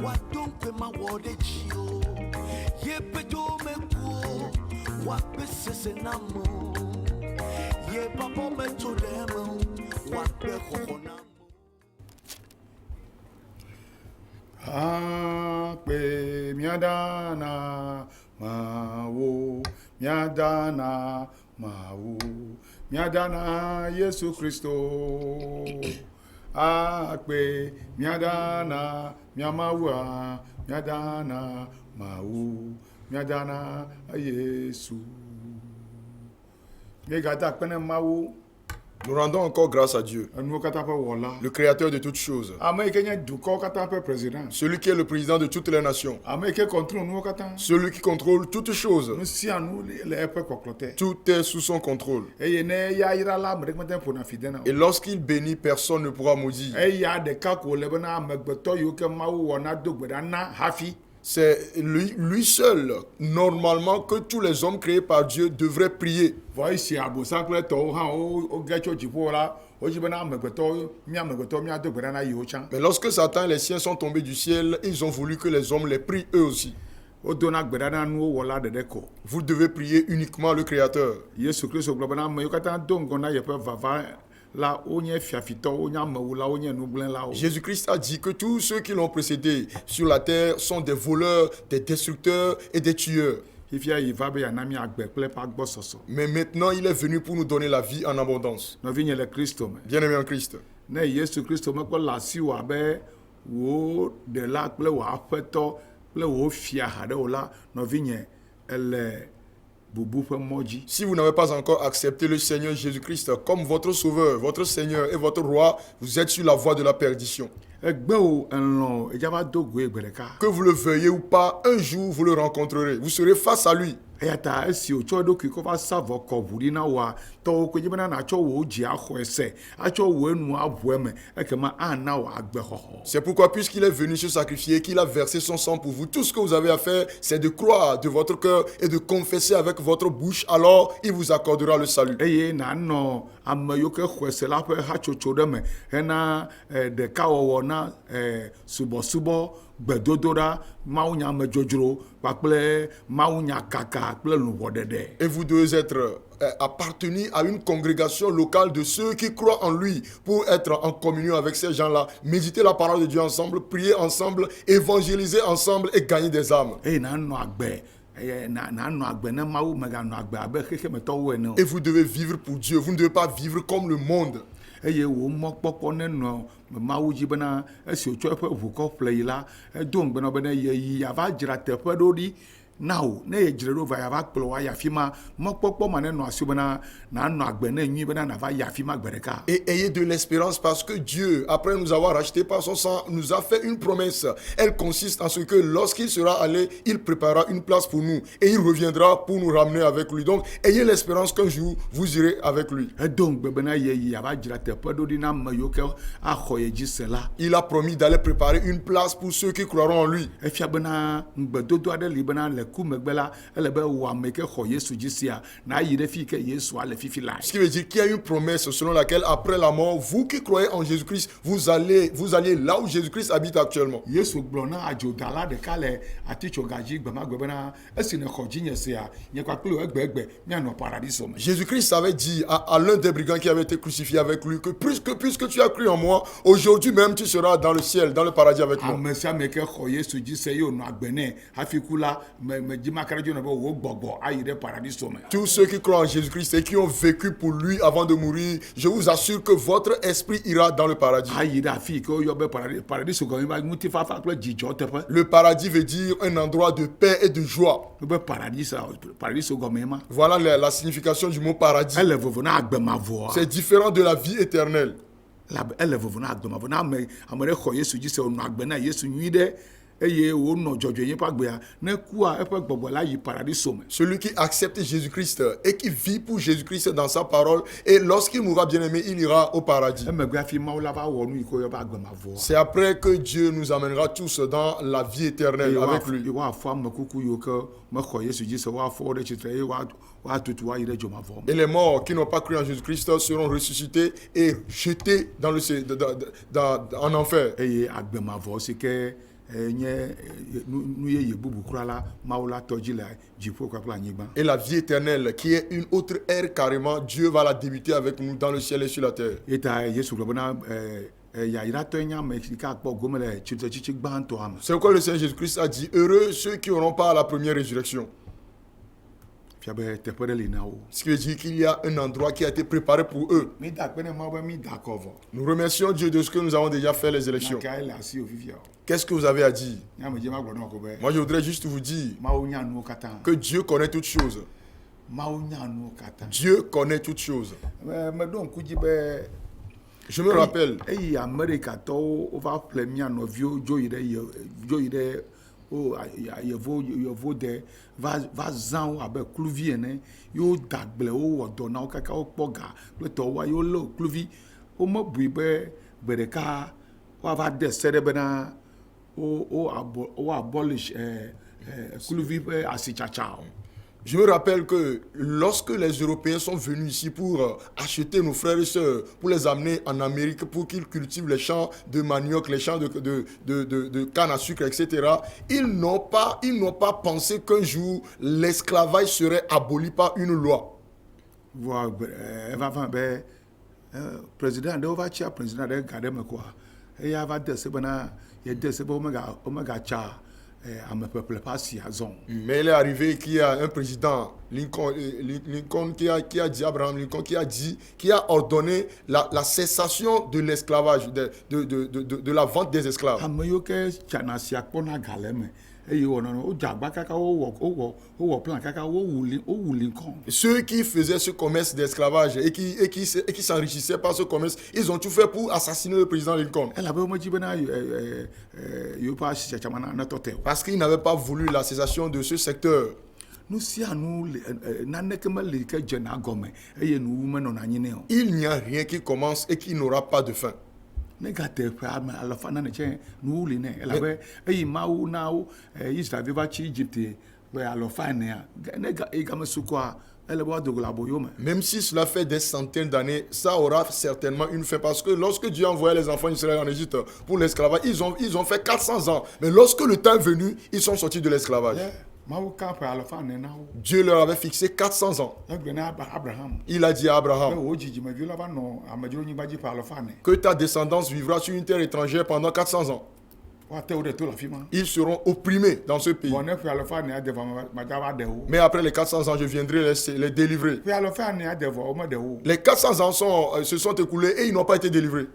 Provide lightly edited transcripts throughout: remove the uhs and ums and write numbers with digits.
Wadompe mawodeji yepedo mekuo wapese senamo ye papa metodemo wape khokhonamo Akpe miadana mawo miadana mawo miadana Yesu Kristo akpe miadana miamawa miadana mawo miadana Yesu megata kpene mawo. Nous rendons encore grâce à Dieu, le créateur de toutes choses, celui qui est le président de toutes les nations, celui qui contrôle toutes choses. Tout est sous son contrôle. Et lorsqu'il bénit, personne ne pourra maudire. C'est lui seul, normalement, que tous les hommes créés par Dieu devraient prier. Mais lorsque Satan et les siens sont tombés du ciel, ils ont voulu que les hommes les prient eux aussi. Vous devez prier uniquement le Créateur. Jésus-Christ a dit que tous ceux qui l'ont précédé sur la terre sont des voleurs, des destructeurs et des tueurs. Mais maintenant, il est venu pour nous donner la vie en abondance. Bien-aimé en Christ. Si vous n'avez pas encore accepté le Seigneur Jésus-Christ comme votre sauveur, votre Seigneur et votre roi, vous êtes sur la voie de la perdition. Que vous le veuillez ou pas, un jour vous le rencontrerez. Vous serez face à lui. C'est pourquoi, puisqu'il est venu se sacrifier, qu'il a versé son sang pour vous, tout ce que vous avez à faire, c'est de croire de votre cœur et de confesser avec votre bouche, alors il vous accordera le salut. Et vous devez être appartenir à une congrégation locale de ceux qui croient en lui pour être en communion avec ces gens-là, méditer la parole de Dieu ensemble, prier ensemble, évangéliser ensemble et gagner des âmes. Et vous devez vivre pour Dieu, vous ne devez pas vivre comme le monde. Et ayez de l'espérance parce que Dieu, après nous avoir rachetés par son sang, nous a fait une promesse. Elle consiste en ce que lorsqu'il sera allé, il préparera une place pour nous et il reviendra pour nous ramener avec lui. Donc, ayez l'espérance qu'un jour, vous irez avec lui. Il a promis d'aller préparer une place pour ceux qui croiront en lui. Ce qui veut dire qu'il y a une promesse selon laquelle après la mort, vous qui croyez en Jésus-Christ, vous alliez là où Jésus-Christ habite actuellement. Jésus-Christ avait dit à l'un des brigands qui avait été crucifié avec lui que puisque tu as cru en moi, aujourd'hui même tu seras dans le ciel, dans le paradis avec moi. Tous ceux qui croient en Jésus-Christ et qui ont vécu pour lui avant de mourir, je vous assure que votre esprit ira dans le paradis. Le paradis veut dire un endroit de paix et de joie. Voilà la signification du mot paradis. C'est différent de la vie éternelle. Celui qui accepte Jésus-Christ et qui vit pour Jésus-Christ dans sa parole, et lorsqu'il mourra bien aimé, il ira au paradis. C'est après que Dieu nous amènera tous dans la vie éternelle avec lui. Et les morts qui n'ont pas cru en Jésus-Christ seront ressuscités et jetés dans en enfer. nye nu ye bubu kura la mawu la tɔdzi le dziƒo kpakple anyigba. Et la vie éternelle, qui est une autre ère carrément, Dieu va la débuter avec nous dans le ciel et sur la terre. Eta Yesu gblɔ bena yayiratɔe nye ame si ke akpɔ gome le tsitretsitsi gbãtɔa me. C'est pourquoi le Seigneur Jésus-Christ a dit, heureux ceux qui n'auront pas la première résurrection. Fia be teƒe ɖe li na wo. Ce qui veut dire qu'il y a un endroit qui a été préparé pour eux. Mi da akpe ne Mawu be mi da akɔ vɔ. Nous remercions Dieu de ce que nous avons déjà fait les élections. Naka le asi wo fifia o. Qu'est-ce que vous avez à dire? Nyame dze ma gblɔ na ko be Moi, je voudrais juste vous dire Mawu nya nuwo katã. que Dieu connaît toutes choses. Mawu nya nuwo katã. Dieu connaît toutes choses. Meɖo ŋku dzi be Je me rappelle, eyi Amerikatɔwo wova ƒle mia nɔviwo dzo yi ɖe yevo de va zã wo abe kluvi ene, yewo da agble wo wɔ dɔ na wo kaka wokpɔ ga kple tɔwoa yewo lé kluvi womebui be gbe ɖeka woava de se ɖe bena wo abolish kluvi ƒe asitsatsa o. je me rappelle que lorsque les Européens sont venus ici pour acheter nos frères et sœurs, pour les amener en Amérique, pour qu'ils cultivent les champs de manioc, les champs de canne à sucre, etc., ils n'ont pas pensé qu'un jour l'esclavage serait aboli par une loi. Président de Ovacha, président de Gademekwa, et il y a des sebana, il y a des sebomega, omega cha. Mais il est arrivé qu'il y a un président, Lincoln qui a dit, Abraham Lincoln, qui a ordonné la cessation de l'esclavage, de la vente des esclaves. Ceux qui faisaient ce commerce d'esclavage et qui s'enrichissaient par ce commerce, ils ont tout fait pour assassiner le président Lincoln. Parce qu'ils n'avaient pas voulu la cessation de ce secteur. Il n'y a rien qui commence et qui n'aura pas de fin. Même si cela fait des centaines d'années, ça aura certainement une fin. Parce que lorsque Dieu a envoyé les enfants d'Israël en Égypte pour l'esclavage, ils ont fait 400 ans. Mais lorsque le temps est venu, ils sont sortis de l'esclavage. Dieu leur avait fixé 400 ans. Il a dit à Abraham que ta descendance vivra sur une terre étrangère pendant 400 ans. Ils seront opprimés dans ce pays. Mais après les 400 ans, je viendrai les délivrer. Les 400 ans se sont écoulés et ils n'ont pas été délivrés.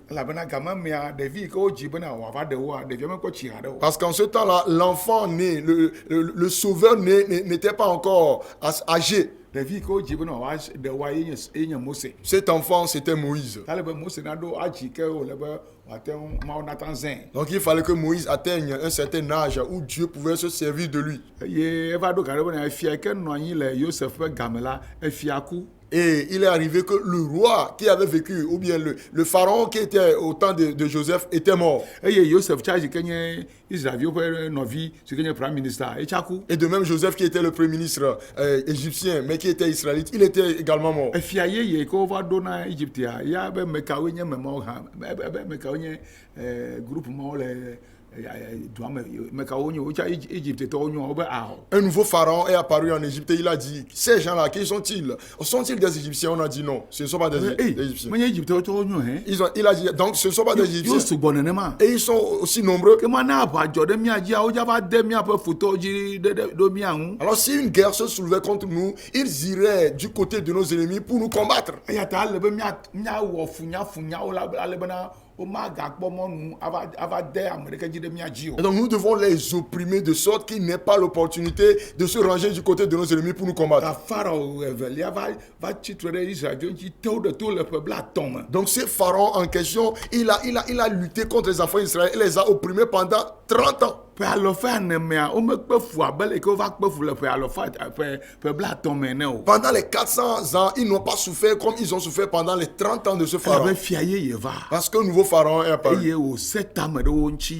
Parce qu'en ce temps-là, l'enfant né, le sauveur n'était pas encore âgé. Cet enfant, c'était Moïse. Donc il fallait que Moïse atteigne un certain âge où Dieu pouvait se servir de lui. Et il est arrivé que le roi qui avait vécu, ou bien le pharaon qui était au temps de Joseph, était mort. Et de même Joseph qui était le premier ministre égyptien, mais qui était israélite, il était également mort. Un nouveau pharaon est apparu en Égypte et il a dit, ces gens-là, qui sont-ils? Sont-ils des Égyptiens? On a dit non, ce ne sont pas des Égyptiens. Il a dit, donc ce ne sont pas des Égyptiens. Et ils sont aussi nombreux. Alors si une guerre se soulevait contre nous, ils iraient du côté de nos ennemis pour nous combattre. Et donc nous devons les opprimer de sorte qu'il n'ait pas l'opportunité de se ranger du côté de nos ennemis pour nous combattre. Donc ce pharaon en question, il a lutté contre les enfants d'Israël et les a opprimés pendant 30 ans. Pendant les 400 ans, ils n'ont pas souffert comme ils ont souffert pendant les 30 ans de ce pharaon. Parce qu'un nouveau pharaon est apparu.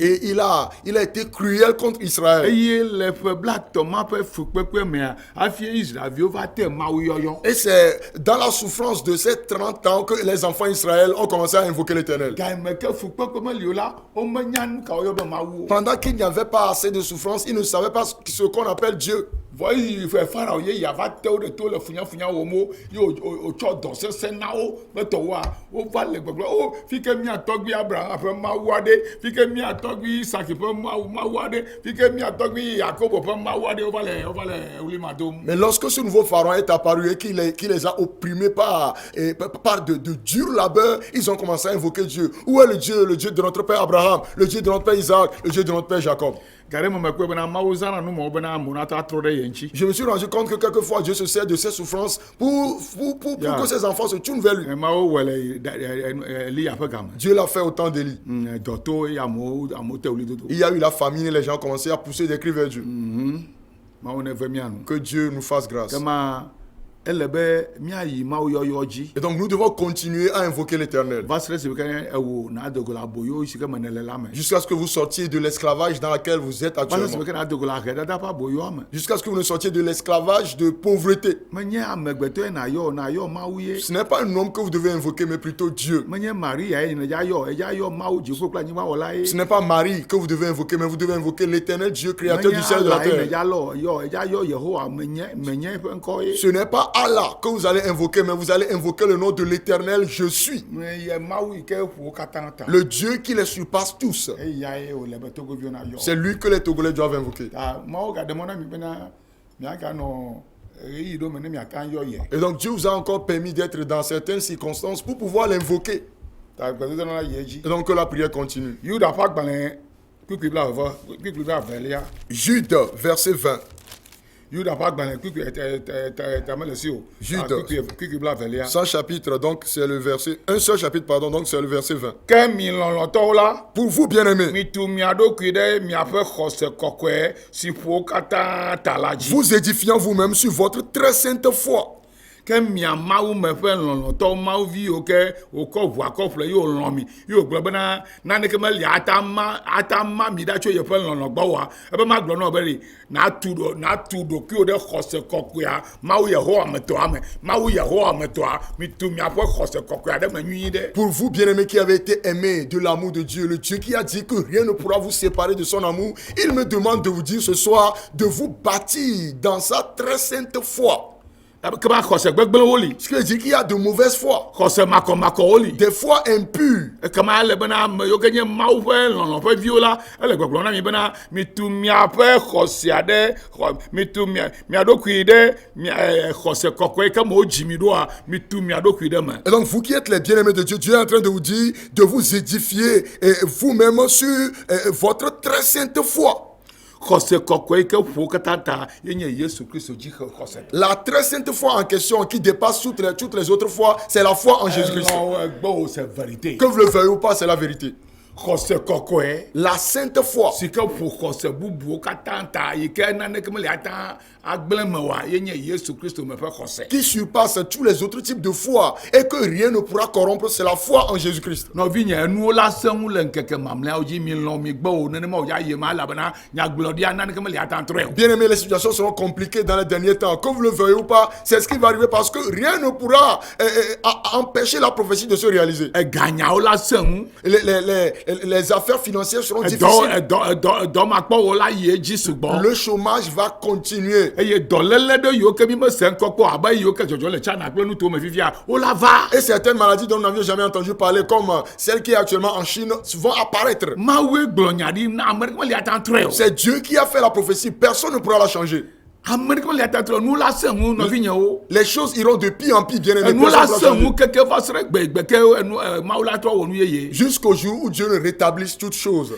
Et il a été cruel contre Israël. Et c'est dans la souffrance de ces 30 ans que les enfants d'Israël ont commencé à invoquer l'Éternel. Pendant qu'il n'y avait n'avaient pas assez de souffrance, ils ne savaient pas ce qu'on appelle Dieu. voyez il fait Pharaon il y a va teo de to le funya wo mo yo o cho do se na o beto wa o va le gbogbo o fi ke mi atogbi Abraham pe ma wade fi ke mi atogbi Isaac pe ma wade fi ke mi atogbi Jacob pe ma wade o va le ulimadom. Mais lorsque ce nouveau pharaon est apparu et qu'il les a opprimés par de durs labeurs, ils ont commencé à invoquer Dieu. Où est le Dieu de notre père Abraham, le Dieu de notre père Isaac, le Dieu de notre père Jacob? Je me suis rendu compte que quelquefois Dieu se sert de ses souffrances pour que ses enfants se tournent vers lui. Dieu l'a fait au temps d'Élie. Il y a eu la famine et les gens ont commencé à pousser des cris vers Dieu. Que Dieu nous fasse grâce. Et donc nous devons continuer à invoquer l'Éternel jusqu'à ce que vous sortiez de l'esclavage dans lequel vous êtes actuellement, jusqu'à ce que vous ne sortiez de l'esclavage de pauvreté. Ce n'est pas un homme que vous devez invoquer, mais plutôt Dieu. Ce n'est pas Marie que vous devez invoquer, mais vous devez invoquer l'Éternel Dieu, créateur du ciel et de la terre. Ce n'est pas Allah que vous allez invoquer, mais vous allez invoquer le nom de l'Éternel, je suis. Le Dieu qui les surpasse tous. C'est lui que les Togolais doivent invoquer. Et donc Dieu vous a encore permis d'être dans certaines circonstances pour pouvoir l'invoquer. Et donc que la prière continue. Jude, verset 20. Jude, 100 chapitres, donc c'est le verset, un seul chapitre, pardon, donc c'est le verset 20. Pour vous, bien-aimés, vous édifiant vous-même sur votre très sainte foi. Que mia mawu me fe loloto mawu vi o ke o ko vu akofle yo lomi yo gbo bena na ne ke me li atama mi da cho ye fe lolo gbo wa e be ma gbo no be ri na tudo ki o de khose kokuya mawu Yehova meto mi tu mi apo khose kokuya de ma nyi de. Pour vous bien-aimés qui avez été aimés de l'amour de Dieu, le Dieu qui a dit que rien ne pourra vous séparer de son amour, il me demande de vous dire ce soir de vous bâtir dans sa très sainte foi. Ce qui veut dire qu'il y a de mauvaises foi, des foi impures. Et donc vous qui êtes les bien-aimés de Dieu, Dieu est en train de vous dire de vous édifier vous-même sur votre très sainte foi. La très sainte foi en question qui dépasse toutes les autres fois, c'est la foi en Jésus-Christ. Que vous le veuillez ou pas, c'est la vérité. La sainte foi qui surpasse tous les autres types de foi et que rien ne pourra corrompre, c'est la foi en Jésus-Christ. Bien aimé, les situations seront compliquées dans les derniers temps. Que vous le veuillez ou pas, c'est ce qui va arriver parce que rien ne pourra empêcher la prophétie de se réaliser. Les affaires financières seront difficiles. Le chômage va continuer. Et certaines maladies dont nous n'avions jamais entendu parler, comme celle qui est actuellement en Chine, vont apparaître. C'est Dieu qui a fait la prophétie. Personne ne pourra la changer. Les choses iront de pire en pire, bien aimé. Jusqu'au jour où Dieu ne rétablisse toutes choses.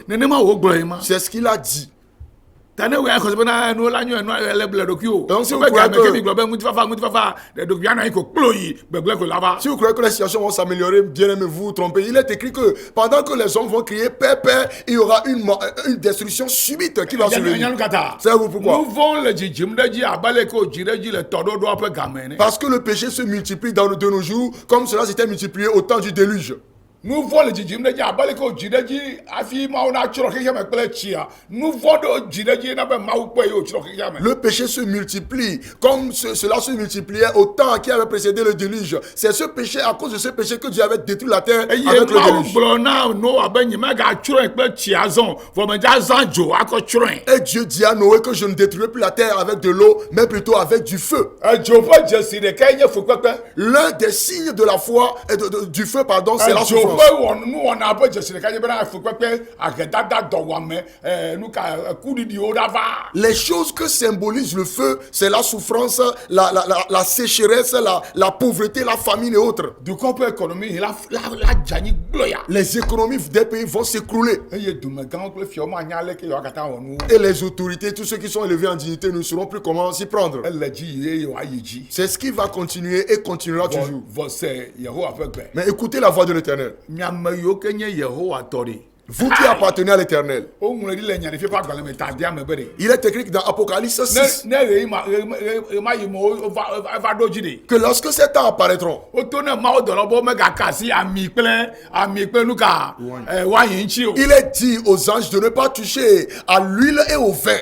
C'est ce qu'il a dit. Donc si vous croyez que les situations vont s'améliorer, bien aimé, vous vous trompez. Il est écrit que pendant que les hommes vont crier Père, Père, il y aura une destruction subite qui va survenir. Savez-vous pourquoi? Parce que le péché se multiplie de nos jours comme cela s'était multiplié au temps du déluge. nu vɔ le dzidzim ɖe dzi abe leke wodzi ɖe dzi hafi mawu natsrɔ̃ xexea me kple tsia nu vɔ ɖe dzi ɖe dzi na be mawu kpɔe ye wotsrɔ̃ xexea me. Le péché se multiplie comme cela se multipliait au temps qui avait précédé le déluge. C'est ce péché, à cause de ce péché que Dieu avait détruit la terre avec eye le mawu déluge. gblɔ na Noa be nyemagatsrɔ̃e kple tsia zɔn vɔmedza zã dzo akɔ tsrɔ̃e. Et Dieu dit à Noé que je ne détruirai plus la terre avec de l'eau, mais plutôt avec du feu. Edzo ƒe dzesi ɖekae nye fukpekpe. L'un des signes de la foi et du feu, pardon, c'est la Edzo souffrance. ƒe nuwɔna ƒe dzesi ɖeka nye bena fukpekpe ahedada dɔwɔame nuka kuɖiɖiwo ɖava. Les choses que symbolise le feu, c'est la souffrance, la sécheresse, la pauvreté, la famine et autres. Dukɔ ƒe ekɔnɔmi la dzanyi gblɔ ya. Les économies des pays vont s'écrouler. Eye dumegãwo kple fiawo anya leke yewoa katã wɔ nu. Et les autorités, tous ceux qui sont élevés en dignité, ne sauront plus comment s'y prendre. Ele dzi yi eye wòayi dzi. C'est ce qui va continuer et continuera toujours. Vɔse Yehowa ƒe gbe. Mais écoutez la voix de l'Éternel. Miame yiwo ke nye Yehowa tɔ ɖe. Vous qui appartenez à l'Éternel. Woŋlɔ ɖi le nyaɖeƒe ƒe agbalẽ me tadea me be ɖe. Il est écrit dans Apocalypse 6 Ne ɣe ma yi me va ɖo dzi ɖe. que lorsque ces temps apparaîtront, Woto ne mawo dɔlɔ be womegaka asi ami kple nuka wayin ŋuti o. il est dit aux anges de ne pas toucher à l'huile et au vin.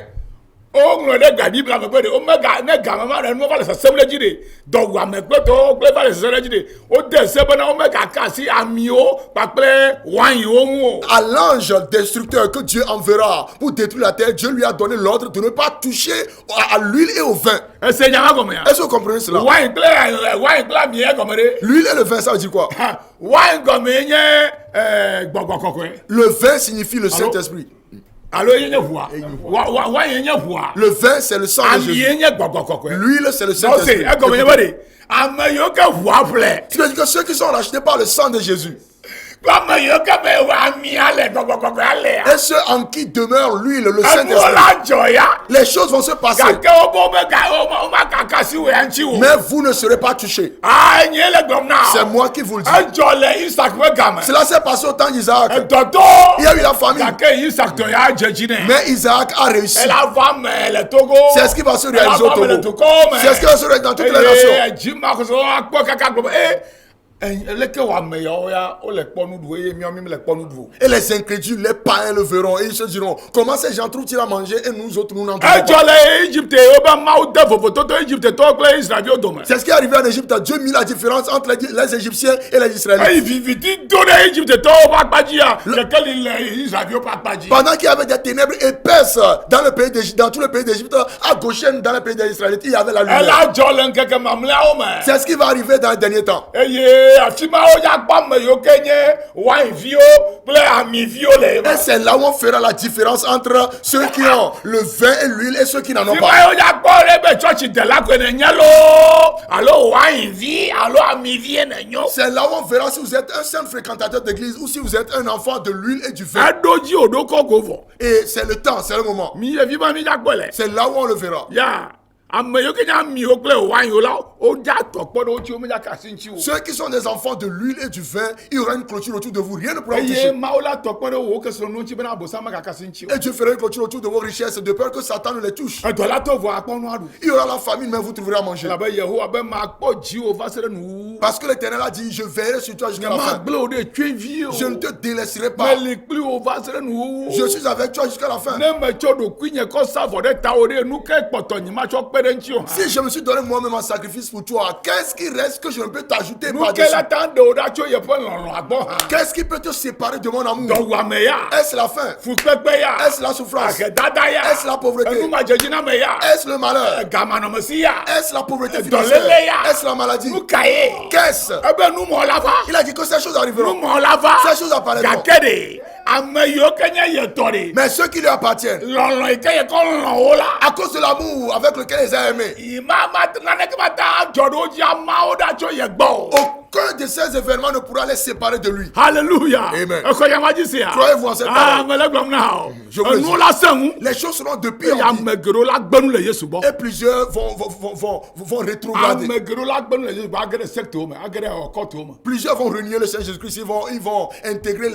Woŋlɔ ɖe gaɖibla me be ɖe omega ne game ma ɖe nu va le sesem ɖe dzi ɖe dɔwuame kpetɔwo kple va le sesem ɖe dzi ɖe wode se bena womegaka asi amiwo kpakple wainwo ŋu o. À l'ange destructeur que Dieu enverra pour détruire la terre, Dieu lui a donné l'ordre de ne pas toucher à l'huile et au vin. Ese nyama gɔme ya. Est-ce que vous comprenez cela? Wain kple ami ye gɔme ɖe. L'huile et le vin, ça veut dire quoi? Wain gɔme nye gbɔgbɔ kɔkɔe. Le vin signifie le Saint-Esprit. Alo ye nye ʋua. Wain nye ʋua. Le vin, c'est le sang de Ami Jésus. ye nye gbɔgbɔ kɔkɔe. L'huile, c'est le Nɔse Saint-Esprit. egɔme nye be ɖe ame yiwo ke ʋua ƒle. Tu veux dire que ceux qui sont rachetés par le sang de Jésus Ame yiwo ke be amia le gbɔgbɔ kɔkɔe alea. et ceux en qui demeure l'huile, le Enuwo Saint-Esprit, la dzɔ ya. les choses vont se passer, Gake womagaka si wo ya ŋuti o. mais vous ne serez pas touchés. Nye le gblɔm na. C'est moi qui vous le dis. Edzɔ le Isaac ƒe game. Cela s'est passé au temps d'Isaac. Edɔtɔ. Il y a eu la famine, Gake Isaac tɔ ya dze dzi nɛ. mais Isaac a réussi. Elle a va me le Togo. C'est ce qui va se réaliser au Elle a va me le Togo. Togo, C'est ce qui va se réaliser dans toutes les nations. Jima ko so akpɔ kaka gblɔ leke wɔ ame yawo ya wole kpɔ nuɖuɖu eye míawo mi le kpɔ nuɖuɖu. Et les incrédules, les païens le verront et ils se diront, comment ces gens trouvent-ils à manger et nous autres nous n'en trouvons Edzɔ pas. le Égypte wobe mawu de vovototo Égyptetɔwo kple Israeliwo dome. C'est ce qui est arrivé en Égypte. Dieu mit la différence entre les Égyptiens et les Israélites. Eyi viviti do ɖe Égyptetɔwo ƒe akpadzi leke li le Israeliwo ƒe akpadzi. Pendant qu'il y avait des ténèbres épaisses dans le pays d'Égypte, dans tout le pays d'Égypte, à gauche dans le pays des Israélites, il y avait la lumière. Ela dzɔ le ŋkeke mamlɛawo me. C'est ce qui va arriver dans les derniers temps. Eye afi ma wo ya kpɔ ame yiwo ke nye wainviwo kple amiviwo le. Et c'est là où on fera la différence entre ceux qui ont le vin et l'huile et ceux qui n'en ont Fi pas. ma wo ya kpɔ ɖe be tsɔtsi dela koe ne nye lo alo wainvi alo amivi ne nyo. C'est là où on verra si vous êtes un simple fréquentateur d'église ou si vous êtes un enfant de l'huile et du vin. Eɖo dzi o ɖo kɔgo vɔ. Et c'est le temps, c'est le moment. Mi yevi ma mi ya kpɔ le. C'est là où on le verra. Ya ame yiwo ke nye amiwo kple wainwo la wodza tɔ kpɔ ɖe wo tsi wo menya kasi ŋuti o. Ceux qui sont des enfants de l'huile et du vin, il y aura une clôture autour de vous. Rien ne pourra vous Eye toucher. mawo la tɔ kpɔ ɖe wo keseɖonu ŋuti bena abosa mega kasi ŋuti o. Et Dieu fera une clôture autour de vos richesses de peur que Satan ne les touche. Edɔ la to vɔ akpɔ nua ɖu. Il y aura la famine, mais vous trouverez à manger. Elabe Yehowa be makpɔ dziwò va se ɖe nuwuwu. Parce que l'Éternel a dit, je veillerai sur toi jusqu'à la fin. Magblẽ wò ɖe tsyɔ̃evi o. Je ne te délaisserai pas. Meli kpli wò va se ɖe nuwuwu. Je suis avec toi jusqu'à la fin. Ne metsɔ ɖokuinye kɔ sa vɔ ɖe tawò ɖe nu ke kpɔtɔ nyi matsɔ kpe ɖe ŋuti o hã. Si je me suis donné moi-même en sacrifice pour toi, qu'est-ce qui reste que je ne peux t'ajouter Nu ke par-dessus? la ta ɖe wò ɖa tso yeƒe lɔlɔ̃a gbɔ hã. Qu'est-ce qui peut te séparer de mon amour? Dɔwuame ya. Est-ce la faim? Fukpekpe ya. Est-ce la souffrance? Ahedada ya. Est-ce la pauvreté? Enumadzedziname ya. Est-ce le malheur? Gamanɔmesi ya. Est-ce la pauvreté Dɔléle financière? ya. Est-ce la maladie? Nu ka ye. Qu'est-ce? Ebe numɔ la va. Il a dit que ces choses arriveront. Numɔ la va. Ces choses apparaîtront. Gake de ame yiwo ke nye yetɔ de. Mais ceux qui lui appartiennent, Lɔlɔ̃ yi ke ye kɔ lɔ̃ wo la. à cause de l'amour avec lequel ils ont aimé, Naneke ma ta dzɔ ɖe wo dzi amawo ɖa tso ye gbɔ o. aucun de ces événements ne pourra les séparer de lui. Hallelujah. Amen. Ekɔ yama dzi sia. Croyez-vous en cette parole? Mele gblɔm na o. Je vous le dis. Enu la se ŋu. Les choses seront de pire Eye en pire. ame geɖewo la gbenu le Yesu gbɔ. Et plusieurs vont rétrograder. Ame geɖewo la gbenu le Yesu gbɔ age ɖe sectewo me, age ɖe kɔtuwo me. Plusieurs vont renier le Seigneur Jésus-Christ. Ils vont intégrer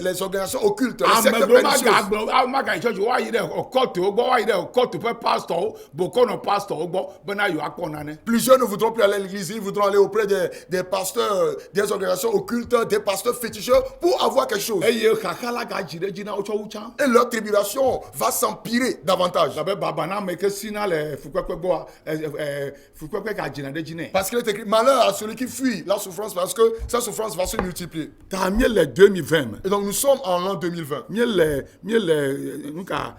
les organisations occultes, les Ame sectes geɖewo pernicieuses. maga yi tsɔtsi woayi ɖe kɔtuwo gbɔ, woayi ɖe kɔtu ƒe pastorwo, bokɔnɔ pastorwo gbɔ bena yewoakpɔ nane. Plusieurs ne voudront plus aller à l'église, ils voudront aller auprès des pasteurs pasteurs des organisations occultes, des pasteurs féticheurs pour avoir quelque chose. eye kaka la ga dzi ɖe dzi na wotsɔ wu tsã. Et leur tribulation va s'empirer davantage. abe baba na ame ke sina le fukpekpe gbɔa fukpekpe ga dzina ɖe dzi nɛ. Parce qu'il est écrit, malheur à celui qui fuit la souffrance, parce que sa souffrance va se multiplier. ta miele 2020 me. Et donc nous sommes en l'an 2020. miele nuka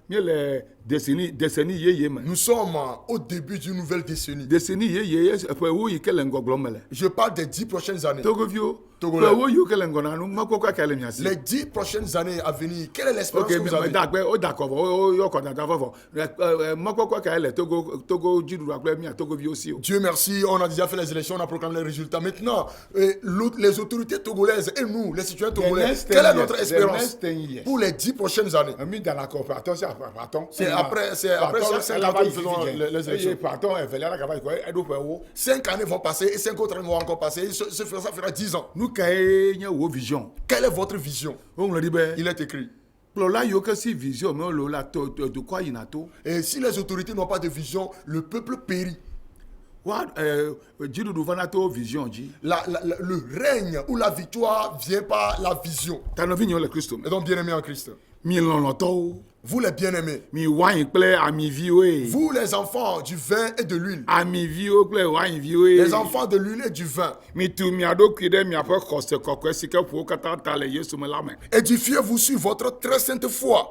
miele décennie yeye me. Nous sommes au début d'une nouvelle décennie. décennie yeye ƒe wo yi ke le ŋgɔgblɔ me le. Je parle des 10 prochaines années. togoviwo Togolais. ƒe wo yiwo ke le ŋgɔ na nu mekpɔkpɔ ke le mia si. Les 10 prochaines années à venir, quelle est l'espérance ok que vous avez? da gbe o da kɔfɔ o yɔ kɔ dada fɔfɔ mekpɔkpɔ ke le togo dziɖuɖua kple mia togoviwo si o. Dieu merci, on a déjà fait les élections, on a proclamé les résultats. Maintenant, les autorités togolaises et nous, les citoyens togolais, quelle est notre espérance pour les 10 prochaines années? mi dana kɔ patɔn si patɔn. C'est après chaque 5 ans que nous faisons les élections. patɔn evelia la kaba yi kɔ eɖo ƒe wo. 5 années vont passer et 5 autres années vont encore passer. Ça fera 10 ans. nu ka ye nye wo vision. Quelle est votre vision? o ŋlɔ ɖi be. Il est écrit. kplɔla yiwo ke si vision me wole la dukɔa yina to. Et si les autorités n'ont pas de vision, le peuple périt. wa dziɖuɖu fana to vision dzi. Le règne ou la victoire vient par la vision. ta nɔvi nyewo le kristo me. Et donc, bien-aimés en Christ, mi lɔlɔtɔwo. vous les bien-aimés, mi wain kple amiviwo ye. vous les enfants du vin et de l'huile, amiviwo kple wainviwo ye. les enfants de l'huile et du vin, mitu mia ɖokui ɖe miaƒe xɔse kɔkɔe si ke ƒowo katã ta le yesu me la me. édifiez-vous sur votre très sainte foi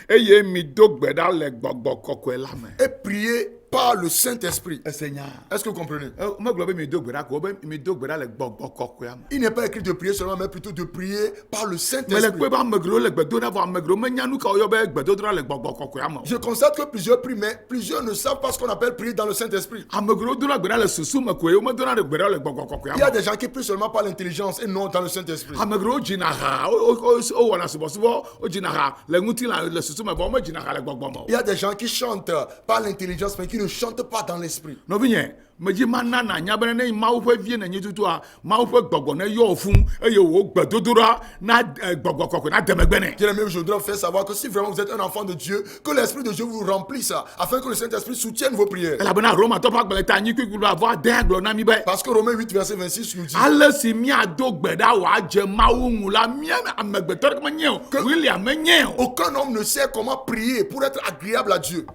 eye mi do gbe ɖa le gbɔgbɔ kɔkɔe la me. et priez par le Saint-Esprit. ese nya. Est-ce que vous comprenez? megblɔ be mi do gbe ɖa ko be mi do gbe ɖa le gbɔgbɔ kɔkɔea me. Il n'est pas écrit de prier seulement, mais plutôt de prier par le mele Saint-Esprit. kpe be ame geɖewo le gbedoɖa vɔ ame geɖewo menya nu ka woyɔ be gbedodoɖa le gbɔgbɔ kɔkɔea me o. Je constate que plusieurs prient, mais plusieurs ne savent pas ce qu'on appelle prier dans le Saint-Esprit. ame geɖewo dona gbe ɖa le susu me koe womedona gbe ɖa le gbɔgbɔ kɔkɔea Il y a me. des gens qui prient seulement par l'intelligence et non dans le Saint-Esprit. ame geɖewo dzina ha wowɔna subɔsubɔ wodzina ha le ŋutilã le susu me vɔ womedzina ha le gbɔgbɔ me o. Il y a des gens qui chantent par l'intelligence, mais qui ne chantent pas dans l'esprit. nɔvinye medzi mana nanya be ne mawu ƒe vie nenye tutua mawu ƒe gbɔgbɔ ne yɔ fún eye wò gbedodoɖa na gbɔgbɔ kɔkɔe na demegbe nɛ. Bien-aimé, je voudrais vous faire savoir que si vraiment vous êtes un enfant de Dieu, que l'Esprit de Dieu vous remplisse afin que le Saint-Esprit soutienne vos prières. elabena romatɔ ƒe agbalẽ ta anyi kpikpi do avɔ ade agblɔ na mi be. Parce que Romains 8, verset 26 nous dit ale si miado gbe ɖa wòadze mawu ŋu la mia amegbetɔ ɖeke menye o william menye o. aucun homme ne sait comment prier pour être agréable à Dieu.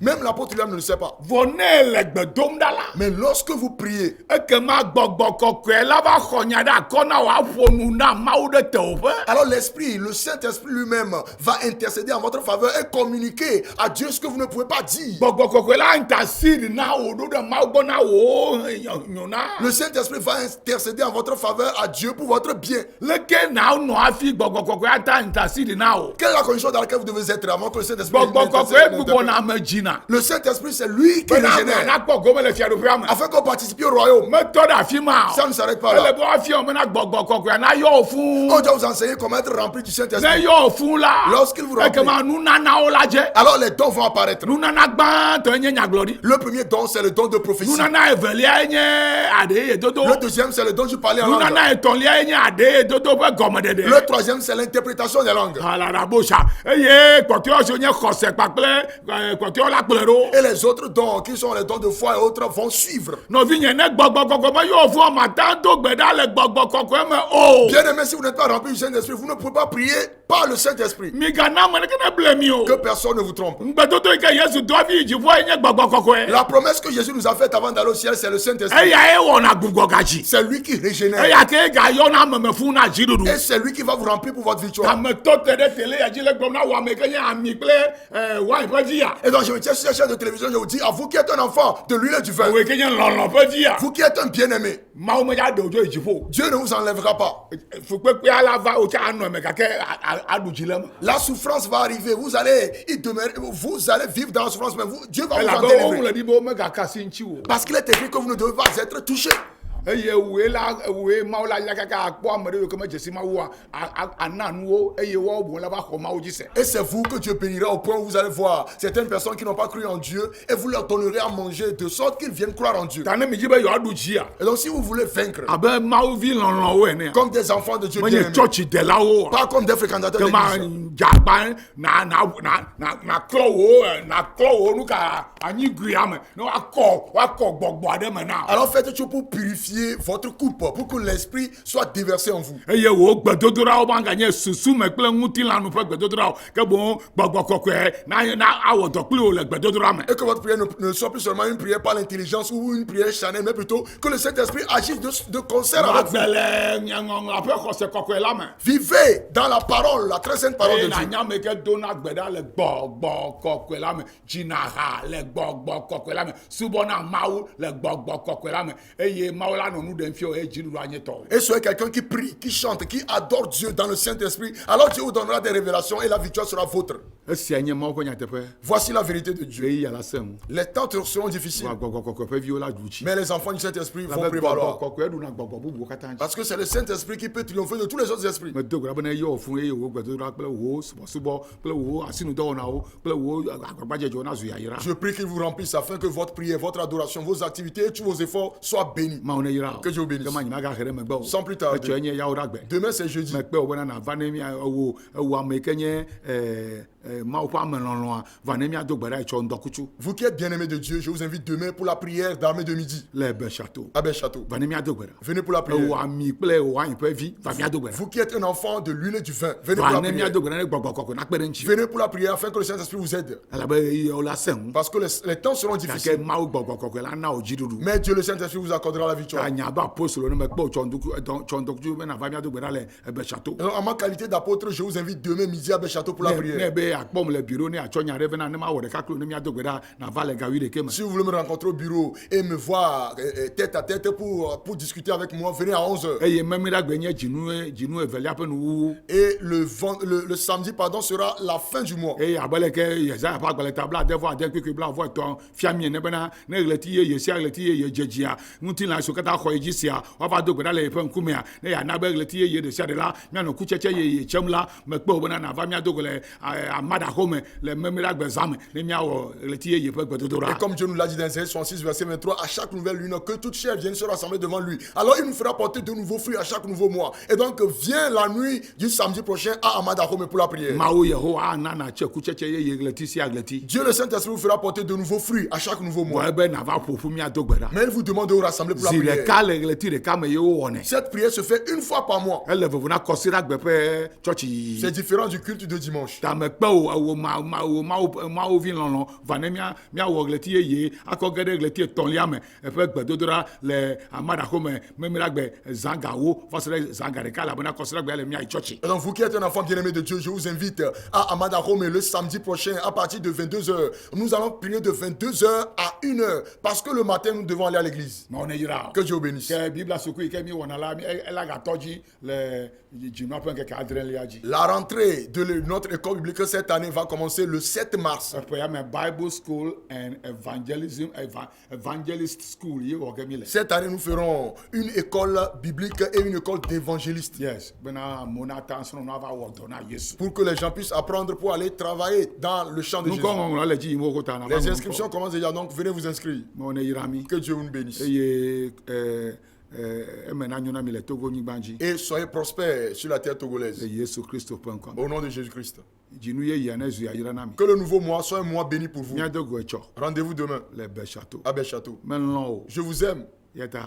Même l'apôtre lui-même ne le sait pas. vɔ ne le gbe dom ɖa la. Mais lorsque vous priez, ekema gbɔgbɔ kɔkɔe la va xɔ nya ɖe akɔ na wòaƒo nu na mawu ɖe teƒe. alors l'Esprit, le Saint-Esprit lui-même va intercéder en votre faveur et communiquer à Dieu ce que vous ne pouvez pas dire. gbɔgbɔ kɔkɔe la intercede na wò ɖo ɖe mawu gbɔ na wò nyɔna. Le Saint-Esprit va intercéder en votre faveur à Dieu pour votre bien. leke na nɔ hafi gbɔgbɔ kɔkɔe ata intercede na wò. Quelle est la condition dans laquelle vous devez être avant que le Saint-Esprit gbɔgbɔ intercède kɔkɔe dans gbugbɔ votre- na ame dzina. Le Saint-Esprit, c'est lui qui bena ame régénère. nakpɔ gome le fiaɖoƒea me. Afin qu'on participe au royaume. metɔ ɖe afi ma o. Ça ne s'arrête pas ele là. be woafia wo bena gbɔgbɔ kɔkɔe na yɔ wò fún. On doit vous enseigner comment être rempli du ne Saint-Esprit. yɔ wò fún la. Lorsqu'il vous remplit. ekema nunanawo la dze. Alors les dons vont apparaître. nunana gbãtɔ nye nyagblɔɖi. Le premier don, c'est le don de prophétie. nunana evelia nye aɖe yedodo. Le deuxième, c'est le don du parler en langue. nunana etɔ̃lia nye aɖe yedodo ƒe gɔmeɖeɖe. Le troisième, c'est l'interprétation des langues. alarabosa eye kpɔtɔewo siwo nye xɔse kpakple kpɔtɔewo la kplɔe ɖo. Et les autres dons, qui sont les dons de foi et autres, vont suivre. nɔvinye ne gbɔgbɔ kɔkɔe me yɔ fún ɔmata do gbe ɖa le gbɔgbɔ kɔkɔe me o. Bien aimé, si vous n'êtes pas rempli du Saint-Esprit, vous ne pouvez pas prier par le Saint-Esprit. migana ame ɖeke ne ble mi o. Que personne ne vous trompe. ŋgbedodo yi ke yesu do hafi yi dziƒoa nye gbɔgbɔ kɔkɔe. La promesse que Jésus nous a faite avant d'aller au ciel, c'est le Saint-Esprit. eyae wɔna gbugbɔ gadzi. C'est lui qui régénère. eya ke gayɔna ameme fún na dziɖuɖu. Et c'est lui qui va vous remplir pour votre victoire. ametɔ te ɖe tele ya dzi le gblɔm na wò ame ke nye ami kple wain ƒe dzia. Et donc je me tiens sur cette chaîne de télévision, je vous dis, à vous qui êtes un enfant de l'huile et du vin, wò yi ke nye lɔlɔ ƒe dzia. vous qui êtes un bien-aimé, mawu medza ɖe wodzo yi dziƒo. Dieu ne vous enlèvera pas. fukpekpea la va wotsa anɔ eme gake aɖu dzi le me. La souffrance va arriver, vous allez y demeurer, vous allez vivre dans la souffrance, mais vous, Dieu va vous en elabe délivrer. woŋlɔ ɖi be womegakasi ŋuti o. Parce qu'il est écrit que vous ne devez pas être touché. eye wòe mawu la ya kaka akpɔ ame ɖe yiwo ke medze si mawua ana nuwo eye woawo boŋ la va xɔ mawu dzi se. Et c'est vous que Dieu bénira au point où vous allez voir certaines personnes qui n'ont pas cru en Dieu et vous leur donnerez à manger de sorte qu'ils viennent croire en Dieu. ta ne mi dzi be yewoaɖu dzia. Et donc si vous voulez vaincre abe mawuvi lɔlɔwo ene. comme des enfants de Dieu menye bien-aimés, tsɔtsi delawo o. pas comme des fréquentateurs kema d'église. dzagba naklɔ wo nu ka anyiguia me ne woakɔ gbɔgbɔ aɖe me na. Alors faites tout pour purifier initier votre coupe pour que l'esprit soit déversé en vous. eye wo gbedodorawo ba ganye susu me kple ŋutilanu ƒe gbedodorawo ke boŋ gbɔgbɔ kɔkɔe na awɔ dɔ kpli wo le gbedodora me. Et que votre prière ne soit plus seulement une prière par l'intelligence ou une prière charnelle, mais plutôt que le Saint-Esprit agisse de concert avec vous. magbe le ŋɔŋlɔ ƒe xɔse kɔkɔe la me. Vivez dans la parole, la très sainte parole de eye na Dieu. nya me ke dona gbe ɖa le gbɔgbɔ kɔkɔe la me dzina ha le gbɔgbɔ kɔkɔe la me subɔna mawu le gbɔgbɔ kɔkɔe la me eye mawu la nɔ nu ɖem fia wo eye dziɖuɖu anyetɔ. Et soyez quelqu'un qui prie, qui chante, qui adore Dieu dans le Saint-Esprit. Alors Dieu vous donnera des révélations et la victoire sera vôtre. esia nye mawu ƒe nyateƒe. Voici la vérité de Dieu. ɣeyiɣi la se ŋu. Les temps seront difficiles, wa gbɔgbɔ kɔkɔe ƒe viwo la ɖu tsi. mais les enfants du Saint-Esprit vont Labe gbɔgbɔ prévaloir. kɔkɔe ɖuna gbɔgbɔ bubuwo katã dzi. Parce que c'est le Saint-Esprit qui peut triompher de tous les autres esprits. medo gbe ɖa bena eyɔ fún eye wo gbedodoɖa kple wo subɔsubɔ kple wo asinudɔwɔnawo kple wo agbagbadzedzɔ na zu yayra. Je prie qu'il vous remplisse afin que votre prière, votre adoration, vos activités et tous vos efforts soient bénis. mawu ne yra o. Que Dieu vous bénisse. ke ma nyima gaxe ɖe megbe o. Sans plus tarder. etsɔ enye yawo ɖa gbe. Demain c'est jeudi. mekpe wo bena nava ne mia ewo ame yi ke nye mawu ƒe ame lɔlɔa va ne miado gbe ɖa etsɔ ŋdɔkutsu Vous qui êtes bien-aimés de Dieu, je vous invite demain pour la prière d'armée de midi le be château. à Belchâteau. va ne miado gbe ɖa. Venez pour la ewo prière. ami kple ewo anyi ƒe vi va miado gbe ɖa. Vous qui êtes un enfant de l'huile et du vin, venez pour va la ne prière. miado gbe ɖa ne gbɔgbɔ kɔkɔe nakpe ɖe ŋuti. Venez pour la prière afin que le Saint-Esprit vous aide. elabe ɣeyiɣiwo la se ŋu. Parce que les temps seront gake difficiles. mawu gbɔgbɔ kɔkɔe la na wo dziɖuɖu. Mais Dieu le Saint-Esprit vous accordera la victoire. anya be apostolo ne mekpe wo tsɔ ŋdɔkutsu bena va miado gbe ɖa le ebe château. Alors, en ma qualité d'apôtre, je vous invite demain midi à Belchâteau pour la ne prière. be akpɔm le bureau ne atsɔ nya ɖe bena ne ma wɔ ɖeka klo ne miado gbe ɖa nava le ga 8 me. Si vous voulez me rencontrer au bureau et me voir tête à tête pour discuter avec moi, venez à 11h. eye memiɖagbe nye dzinu evelia ƒe nuwuwu. Et le samedi, pardon, sera la fin du mois. eye abe leke yesaya ƒe agbalẽta blade vɔ ade kpekpe blaeve etɔ̃ fia mie ne bena ne ɣleti yeye sia ɣleti yeye dzedzia ŋutilã siwo katã xɔ yi dzi sia woava do gbe ɖa le yeƒe ŋkumea ne yana be ɣleti yeye ɖe sia ɖe la mianɔ kutsetse yeye tsem la mekpe wo bena nava miado go le amadaxome le memiɖagbe zã me ne miawɔ ɣleti yeye ƒe gbedodoɖa. Et comme Dieu nous l'a dit dans Isaïe 66, verset 23, à chaque nouvelle lune, que toute chair vienne se rassembler devant lui. Alors il nous fera porter de nouveaux fruits à chaque nouveau mois. Et donc viens la nuit du samedi prochain à Amadahome pour la prière. mawu yehowa ana natse kutsetse yeye ɣleti sia ɣleti. Dieu le Saint-Esprit vous fera porter de nouveaux fruits à chaque nouveau mois. vɔ ebe nava ƒoƒu miado gbe ɖa. Mais il vous demande de vous rassembler pour la zi prière. ɖeka le ɣleti ɖeka me ye wowɔnɛ. Cette prière se fait une fois par mois. ele vovo na kɔsiɖagbe ƒe tsɔtsi. C'est différent du culte de dimanche. ta mekpe wo mawu vi lɔlɔ va ne miawɔ ɣleti yeye akɔ ge ɖe ɣleti etɔ̃lia me eƒe gbedodoɖa le amadaxome memiɖagbe zãgawo va se ɖe zãga ɖeka elabena kɔsiɖagbe le miayi tsɔtsi. Et donc vous qui êtes un enfant bien-aimé de Dieu, je vous invite à Amadahome le samedi prochain à partir de 22h. Nous allons prier de 22h à 1h parce que le matin nous devons aller à l'église. mawu ne yra o. Que Dieu vous bénisse. ke biblia suku yi ke mi wɔna la ela gatɔ dzi le dzinua ƒe ŋkeke adrelia dzi. La rentrée de notre école biblique cette année va commencer le 7 mars. eƒe ya me Bible School and Evangelist School ye wɔ ke mi le. Cette année, nous ferons une école biblique et une école d'évangélistes yes bena amewo nata srɔ̃nɔ ava wɔ dɔ na Yesu. pour que les gens puissent apprendre pour aller travailler dans le champ de Jésus. nukɔŋɔŋlɔ le dzi yim wo kota na. Les inscriptions commencent déjà, donc venez vous inscrire. mawu ne yra mi. Que Dieu vous bénisse. eye eme na nyo na mi le Togo nyigba dzi. Et soyez prospères sur la terre le togolaise. Yesu Kristo ƒe ŋkɔ me. Au nom de Jésus-Christ. dzinu yeyea ne zu yayra na mi. Que le nouveau mois soit un mois béni pour vous. miado go etsɔ Rendez-vous demain le be château. à Belchâteau. melɔ̃ o Je vous aime. yata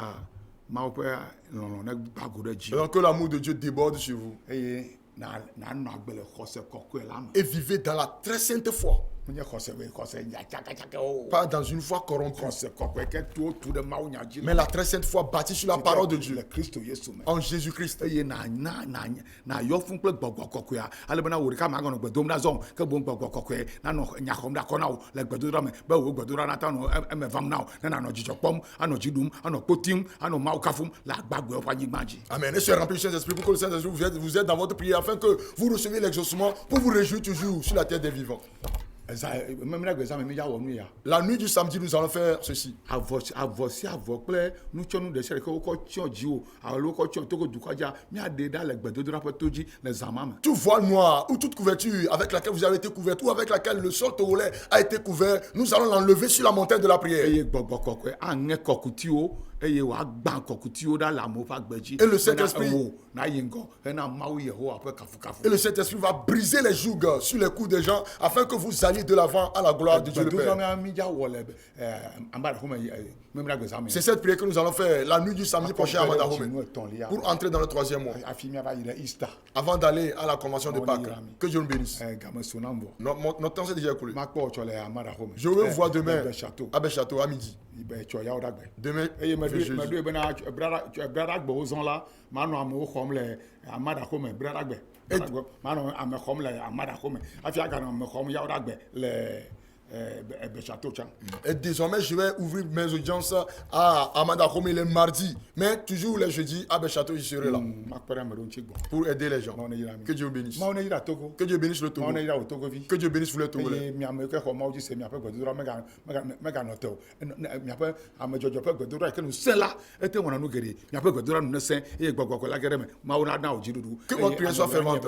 mawu ƒe lɔlɔ ne gbago ɖe Et dzi. donc que l'amour de Dieu déborde sur vous. eye nanɔ agbe le xɔse kɔkɔe la me. Et vivez dans la très sainte foi. menye xɔse be xɔse nya tsakatsake o. Pas dans une foi corrompue. xɔse kɔkɔe ke to tu ɖe mawu nya dzi. Mais la très sainte foi bâtie sur la parole de Dieu. le Kristo Yesu me. En Jésus-Christ. eye nayɔ fún kple gbɔgbɔ kɔkɔea ale bena wò ɖeka magɔnɔ gbedom ɖa zɔn ke boŋ gbɔgbɔ kɔkɔe nanɔ nya xɔm ɖe akɔ na wo le gbedoɖa me be wò gbedoɖa nata nɔ eme vam na wo ne nanɔ dzidzɔ kpɔm anɔ dzi ɖum anɔ kpotim anɔ mawu kafum le agbagbewo ƒe anyigba dzi. Amen. Et soyez remplis du Saint-Esprit pour que le Saint-Esprit vous aide dans votre prière afin que vous receviez l'exaucement pour vous réjouir toujours sur la terre des vivants. memiɖagbe zã me mi ya wɔ nu ya. La nuit du samedi, nous allons faire ceci. avɔ si avɔ kple nutsɔnu ɖe sia ɖe ke wokɔ tsyɔ dziwo alo wokɔ tsyɔ togo dukɔa dzia miaɖe ɖa le gbedodoɖa ƒe to dzi le zã ma me. Tout voile noir ou toute couverture avec laquelle vous avez été couvert ou avec laquelle le sol togolais a été couvert, nous allons l'enlever sur la montagne de la prière. eye gbɔgbɔ kɔkɔe aŋe kɔkutiwo eye wà gbà kọ̀kùtì ó dá làmú fà gbẹ̀jì. Et le Saint-Esprit. n'a yé ngọ ẹnà máwù Yehowa pé kàfùkàfù. Et le Saint-Esprit va briser les jougs sur les coups des gens afin que vous alliez de l'avant à la gloire de Dieu le Père. C'est cette prière que nous allons faire la nuit du samedi prochain à Madahome pour entrer dans le 3e mois. Avant d'aller à la convention de Pâques. Que Dieu nous bénisse. Notre temps s'est déjà écoulé. Je vais vous voir demain à Béchâteau à midi. Demain, Jésus. Et désormais, je vais ouvrir mes audiences à Amadakome le mardi. Mais toujours les jeudis, à Béchâteau, je serai là. Pour aider les gens. Que Dieu bénisse. Que Dieu bénisse le Togo. Que Dieu bénisse vous les Togolais. Que votre prière soit fervente.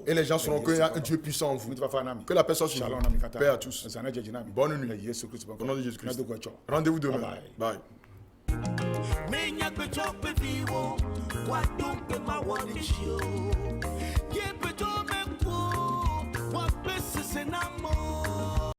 Et les gens sauront qu'il y a un Dieu puissant en vous. Que la paix soit sur vous. Paix à tous. Bonne nuit. Au nom de Jésus-Christ. Rendez-vous demain. Bye. Menya pe chope viwo, wa dumpe ma wone chio. Ye